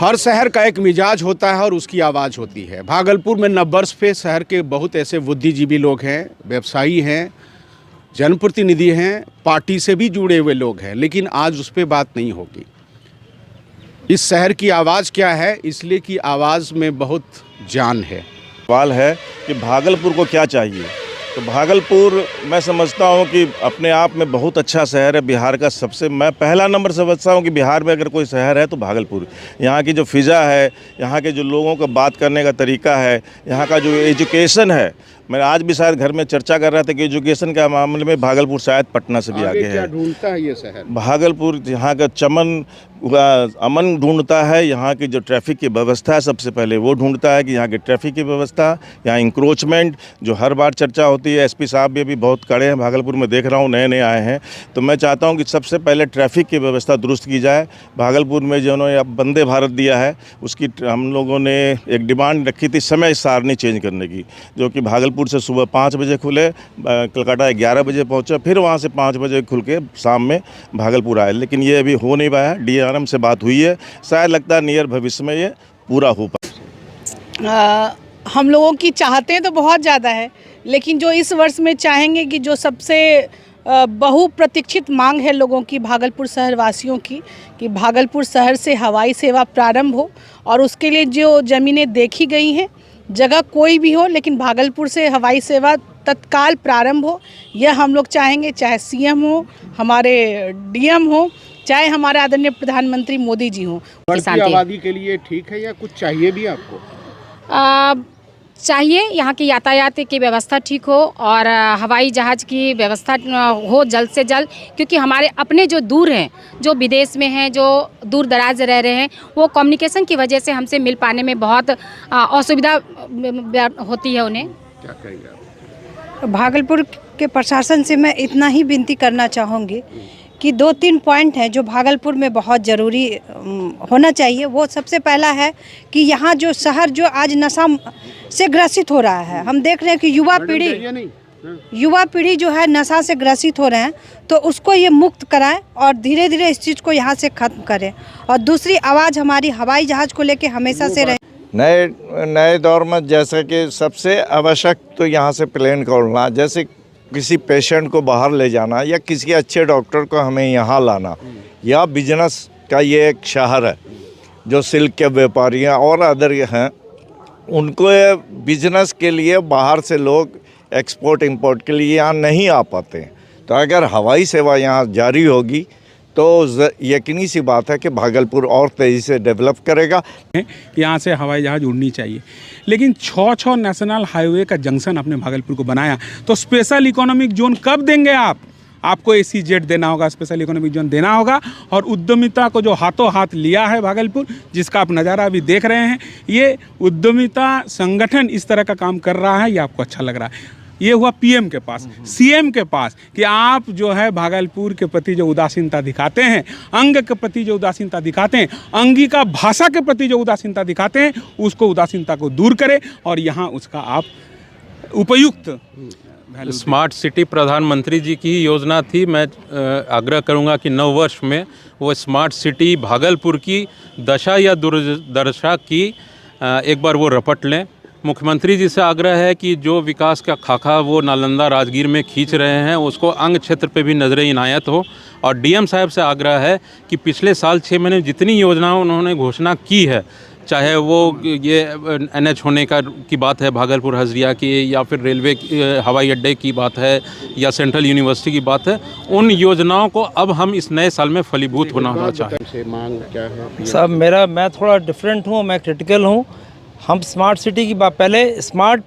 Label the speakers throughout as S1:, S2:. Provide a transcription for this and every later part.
S1: हर शहर का एक मिजाज होता है और उसकी आवाज़ होती है। भागलपुर में नववर्ष पे शहर के बहुत ऐसे बुद्धिजीवी लोग हैं, व्यवसायी हैं, जनप्रतिनिधि हैं, पार्टी से भी जुड़े हुए लोग हैं, लेकिन आज उस पर बात नहीं होगी। इस शहर की आवाज़ क्या है, इसलिए कि आवाज़ में बहुत जान है।
S2: सवाल है कि भागलपुर को क्या चाहिए। तो भागलपुर मैं समझता हूँ कि अपने आप में बहुत अच्छा शहर है। बिहार का सबसे मैं पहला नंबर समझता हूँ कि बिहार में अगर कोई शहर है तो भागलपुर। यहाँ की जो फ़िज़ा है, यहाँ के जो लोगों का बात करने का तरीका है, यहाँ का जो एजुकेशन है, मैं आज भी शायद घर में चर्चा कर रहा था कि एजुकेशन के मामले में भागलपुर शायद पटना से भी आगे है।
S1: क्या ढूंढता है ये शहर?
S2: भागलपुर यहाँ का अमन ढूंढता है। यहाँ की जो ट्रैफिक की व्यवस्था है, सबसे पहले वो ढूंढता है कि यहाँ की ट्रैफिक की व्यवस्था, यहाँ इंक्रोचमेंट जो हर बार चर्चा होती है। एसपी साहब भी बहुत कड़े हैं भागलपुर में, देख रहा हूँ नए आए हैं। तो मैं चाहता हूँ कि सबसे पहले ट्रैफिक की व्यवस्था दुरुस्त की जाए। भागलपुर में जो उन्होंने अब वंदे भारत दिया है, उसकी हम लोगों ने एक डिमांड रखी थी समय सारणी चेंज करने की, जो कि भागलपुर से सुबह 5 बजे खुले, कलकत्ता 11 बजे पहुँचा, फिर वहाँ से 5 बजे खुल के शाम में भागलपुर आए। लेकिन ये अभी हो नहीं पाया। DRM से बात हुई है, शायद लगता है नियर भविष्य में ये पूरा हो पाए।
S3: हम लोगों की चाहते हैं तो बहुत ज़्यादा है, लेकिन जो इस वर्ष में चाहेंगे कि जो सबसे बहुप्रतीक्षित मांग है लोगों की, भागलपुर शहर वासियों की, कि भागलपुर शहर से हवाई सेवा प्रारंभ हो। और उसके लिए जो ज़मीनें देखी गई हैं, जगह कोई भी हो, लेकिन भागलपुर से हवाई सेवा तत्काल प्रारंभ हो, यह हम लोग चाहेंगे। चाहे CM हो, हमारे DM हो, चाहे हमारे आदरणीय प्रधानमंत्री मोदी जी हों।
S1: बढ़ती आबादी के लिए ठीक है या कुछ चाहिए भी आपको?
S4: चाहिए यहाँ की यातायात की व्यवस्था ठीक हो और हवाई जहाज़ की व्यवस्था हो जल्द से जल्द, क्योंकि हमारे अपने जो दूर हैं, जो विदेश में हैं, जो दूर दराज रह रहे हैं, वो कम्युनिकेशन की वजह से हमसे मिल पाने में बहुत असुविधा होती है उन्हें।
S1: क्या कहेंगे आप?
S5: भागलपुर के प्रशासन से मैं इतना ही विनती करना चाहूँगी कि 2-3 पॉइंट हैं जो भागलपुर में बहुत ज़रूरी होना चाहिए। वो सबसे पहला है कि यहाँ जो शहर जो आज नशा से ग्रसित हो रहा है, हम देख रहे हैं कि युवा पीढ़ी जो है नशा से ग्रसित हो रहे हैं, तो उसको ये मुक्त कराएं और धीरे धीरे इस चीज़ को यहाँ से ख़त्म करें। और दूसरी आवाज़ हमारी हवाई जहाज़ को लेके हमेशा से रहे।
S6: नए दौर में जैसे कि सबसे आवश्यक तो यहाँ से प्लेन का उड़ना, जैसे किसी पेशेंट को बाहर ले जाना या किसी अच्छे डॉक्टर को हमें यहाँ लाना, या बिजनेस का ये एक शहर है। जो सिल्क के व्यापारी और अदर हैं, उनको बिजनेस के लिए बाहर से लोग एक्सपोर्ट इंपोर्ट के लिए यहाँ नहीं आ पाते हैं। तो अगर हवाई सेवा यहाँ जारी होगी तो यकीनी सी बात है कि भागलपुर और तेज़ी से डेवलप करेगा।
S7: यहाँ से हवाई जहाज़ उड़नी चाहिए, लेकिन 6 नेशनल हाईवे का जंक्शन अपने भागलपुर को बनाया, तो स्पेशल इकोनॉमिक जोन कब देंगे आप? आपको SEZ देना होगा, स्पेशल इकोनॉमिक जोन देना होगा। और उद्यमिता को जो हाथों हाथ लिया है भागलपुर, जिसका आप नज़ारा अभी देख रहे हैं, ये उद्यमिता संगठन इस तरह का काम कर रहा है, ये आपको अच्छा लग रहा है। ये हुआ PM के पास, CM के पास, कि आप जो है भागलपुर के प्रति जो उदासीनता दिखाते हैं, अंग के प्रति जो उदासीनता दिखाते हैं, अंगिका भाषा के प्रति जो उदासीनता दिखाते हैं, उसको उदासीनता को दूर करें और यहाँ उसका आप उपयुक्त
S8: स्मार्ट सिटी प्रधानमंत्री जी की योजना थी। मैं आग्रह करूंगा कि नव वर्ष में वो स्मार्ट सिटी भागलपुर की दशा या दुर्दशा की एक बार वो रपट लें। मुख्यमंत्री जी से आग्रह है कि जो विकास का खाका वो नालंदा राजगीर में खींच रहे हैं, उसको अंग क्षेत्र पे भी नजर इनायत हो। और DM साहब से आग्रह है कि पिछले साल 6 महीने में जितनी योजनाओं उन्होंने घोषणा की है, चाहे वो ये NH होने की बात है भागलपुर हज़रिया की, या फिर रेलवे हवाई अड्डे की बात है, या सेंट्रल यूनिवर्सिटी की बात है, उन योजनाओं को अब हम इस नए साल में फलीभूत होना चाहते हैं।
S9: साहब मैं थोड़ा डिफरेंट हूँ, मैं क्रिटिकल हूँ। हम स्मार्ट सिटी की बात, पहले smart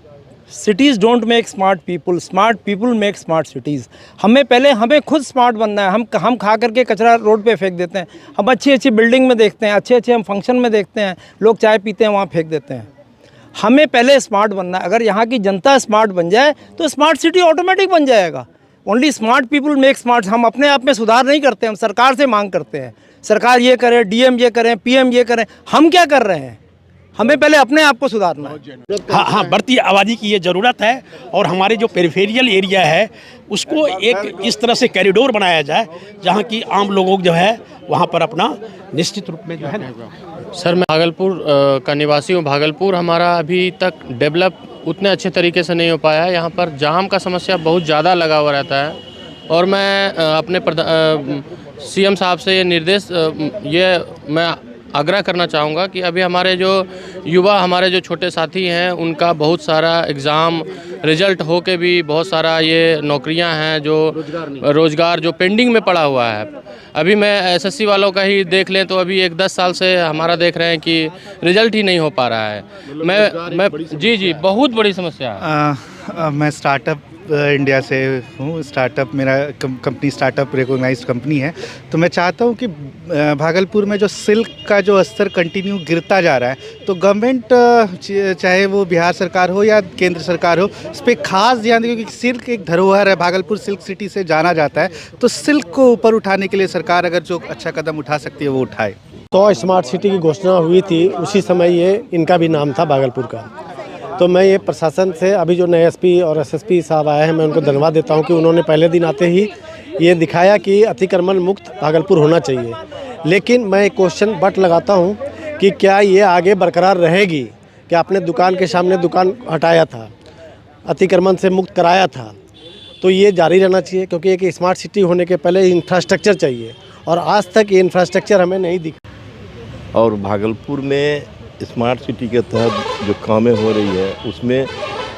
S9: cities don't make smart people make smart cities. हमें खुद स्मार्ट बनना है। हम खा करके कचरा रोड पे फेंक देते हैं। हम अच्छी बिल्डिंग में देखते हैं, अच्छे हम फंक्शन में देखते हैं, लोग चाय पीते हैं, वहाँ फेंक देते हैं। हमें पहले स्मार्ट बनना है। अगर यहाँ की जनता स्मार्ट बन जाए तो स्मार्ट सिटी ऑटोमेटिक बन जाएगा। Only smart people make smart. हम अपने आप में सुधार नहीं करते, हम सरकार से मांग करते हैं, सरकार ये करे, DM ये करें, PM ये करें। हम क्या कर रहे हैं? हमें पहले अपने आप को सुधारना है।
S10: हाँ, बढ़ती आबादी की ये ज़रूरत है। और हमारे जो पेरिफेरियल एरिया है उसको एक इस तरह से कॉरिडोर बनाया जाए जहाँ की आम लोगों जो है वहाँ पर अपना निश्चित रूप में जो है ना
S11: सर मैं भागलपुर का निवासी हूँ। भागलपुर हमारा अभी तक डेवलप उतने अच्छे तरीके से नहीं हो पाया है। यहाँ पर जाम का समस्या बहुत ज़्यादा लगा हुआ रहता है और मैं अपने सीएम साहब से ये निर्देश मैं आग्रह करना चाहूँगा कि अभी हमारे जो युवा हमारे जो छोटे साथी हैं उनका बहुत सारा एग्ज़ाम रिजल्ट हो के भी बहुत सारा ये नौकरियां हैं जो रोज़गार जो पेंडिंग में पड़ा हुआ है। अभी मैं एसएससी वालों का ही देख लें तो अभी 10 साल से हमारा देख रहे हैं कि रिजल्ट ही नहीं हो पा रहा है। मैं जी बहुत बड़ी समस्या है।
S12: मैं स्टार्टअप इंडिया से हूँ। स्टार्टअप मेरा कंपनी स्टार्टअप रिकॉग्नाइज्ड कंपनी है। तो मैं चाहता हूँ कि भागलपुर में जो सिल्क का जो स्तर कंटिन्यू गिरता जा रहा है तो गवर्नमेंट चाहे वो बिहार सरकार हो या केंद्र सरकार हो इस पर खास ध्यान दें, क्योंकि सिल्क एक धरोहर है। भागलपुर सिल्क सिटी से जाना जाता है। तो सिल्क को ऊपर उठाने के लिए सरकार अगर जो अच्छा कदम उठा सकती है वो उठाए।
S13: तो स्मार्ट सिटी की घोषणा हुई थी उसी समय ये इनका भी नाम था भागलपुर का। तो मैं ये प्रशासन से अभी जो नए एसपी और एसएसपी साहब आए हैं मैं उनको धन्यवाद देता हूँ कि उन्होंने पहले दिन आते ही ये दिखाया कि अतिक्रमण मुक्त भागलपुर होना चाहिए। लेकिन मैं एक क्वेश्चन बट लगाता हूँ कि क्या ये आगे बरकरार रहेगी? क्या आपने दुकान के सामने दुकान हटाया था, अतिक्रमण से मुक्त कराया था, तो ये जारी रहना चाहिए, क्योंकि एक स्मार्ट सिटी होने के पहले इंफ्रास्ट्रक्चर चाहिए और आज तक ये इंफ्रास्ट्रक्चर हमें नहीं दिखा।
S2: और भागलपुर में स्मार्ट सिटी के तहत जो कामें हो रही है उसमें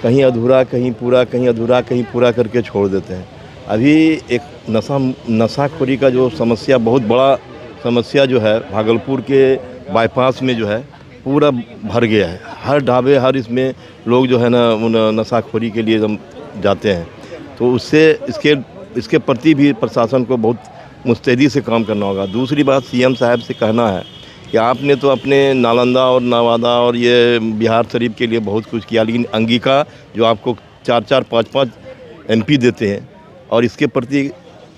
S2: कहीं अधूरा कहीं पूरा, कहीं अधूरा कहीं पूरा करके छोड़ देते हैं। अभी एक नशाखोरी का जो समस्या बहुत बड़ा समस्या जो है भागलपुर के बाईपास में जो है पूरा भर गया है। हर ढाबे हर इसमें लोग जो है ना नशाखोरी के लिए जाते हैं। तो उससे इसके प्रति भी प्रशासन को बहुत मुस्तैदी से काम करना होगा। दूसरी बात सीएम साहब से कहना है कि आपने तो अपने नालंदा और नवादा और ये बिहार शरीफ के लिए बहुत कुछ किया, लेकिन अंगिका जो आपको 4-4, 5-5 एमपी देते हैं और इसके प्रति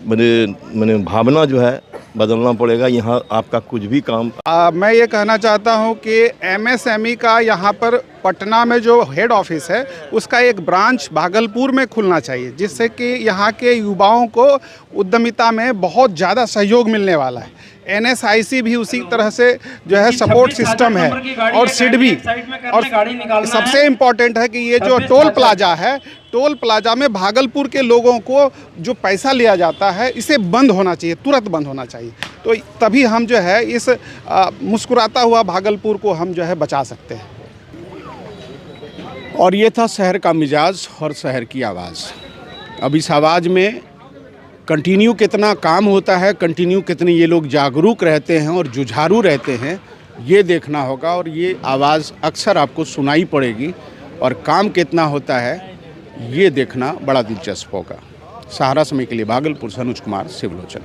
S2: मैंने भावना जो है बदलना पड़ेगा। यहाँ आपका कुछ भी काम
S1: मैं ये कहना चाहता हूँ कि एमएसएमई का यहाँ पर पटना में जो हेड ऑफिस है उसका एक ब्रांच भागलपुर में खुलना चाहिए, जिससे कि यहाँ के युवाओं को उद्यमिता में बहुत ज़्यादा सहयोग मिलने वाला है। एनएसआईसी भी उसी तरह से जो है सपोर्ट सिस्टम है और सिड भी। और सबसे इम्पोर्टेंट है कि ये जो टोल प्लाजा है, टोल प्लाजा में भागलपुर के लोगों को जो पैसा लिया जाता है इसे बंद होना चाहिए, तुरंत बंद होना चाहिए। तो तभी हम जो है इस मुस्कुराता हुआ भागलपुर को हम जो है बचा सकते हैं। और ये था शहर का मिजाज और शहर की आवाज़। अब इस आवाज़ में कंटिन्यू कितना काम होता है, कंटिन्यू कितने ये लोग जागरूक रहते हैं और जुझारू रहते हैं, ये देखना होगा। और ये आवाज़ अक्सर आपको सुनाई पड़ेगी और काम कितना होता है ये देखना बड़ा दिलचस्प होगा। सहारा समय के लिए भागलपुर से अनुज कुमार, सिवलोचन।